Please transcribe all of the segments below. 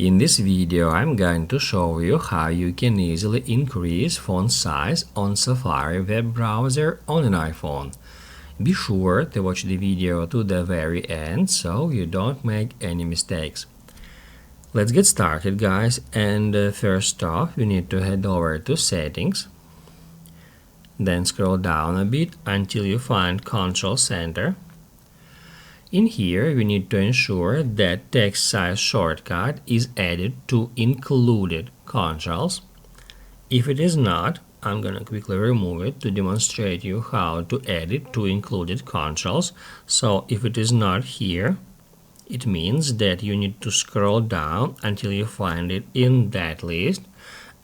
In this video, I'm going to show you how you can easily increase font size on Safari web browser on an iPhone. Be sure to watch the video to the very end so you don't make any mistakes. Let's get started, guys, and first off, you need to head over to Settings, then scroll down a bit until you find Control Center. In here, we need to ensure that text size shortcut is added to included controls. If it is not, I'm going to quickly remove it to demonstrate you how to add it to included controls. So if it is not here, it means that you need to scroll down until you find it in that list,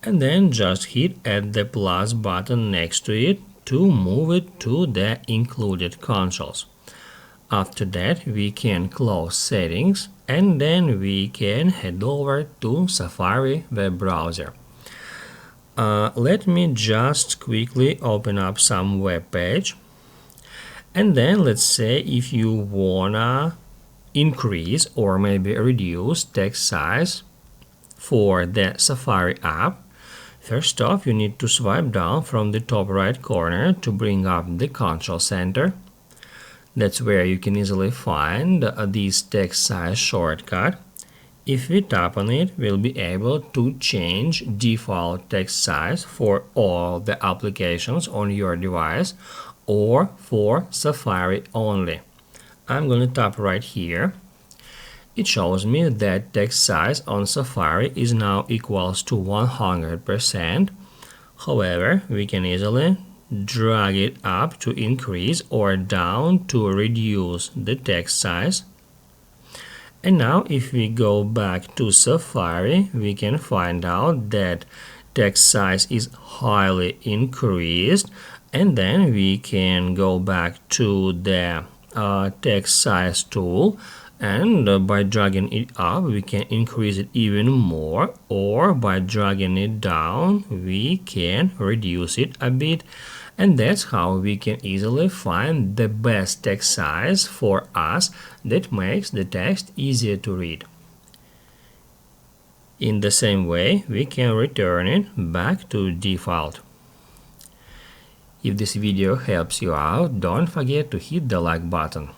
and then just hit at the plus button next to it to move it to the included controls. After that, we can close Settings, and then we can head over to Safari web browser. Let me just quickly open up some web page, and then let's say if you wanna increase or maybe reduce text size for the Safari app. First off, you need to swipe down from the top right corner to bring up the Control Center. That's where you can easily find this text size shortcut. If we tap on it, we'll be able to change default text size for all the applications on your device or for Safari only. I'm going to tap right here. It shows me that text size on Safari is now equals to 100%. However, we can easily drag it up to increase or down to reduce the text size. And now if we go back to Safari, we can find out that text size is highly increased, and then we can go back to the text size tool, and by dragging it up we can increase it even more, or by dragging it down we can reduce it a bit. And that's how we can easily find the best text size for us that makes the text easier to read. In the same way, we can return it back to default. If this video helps you out, don't forget to hit the like button.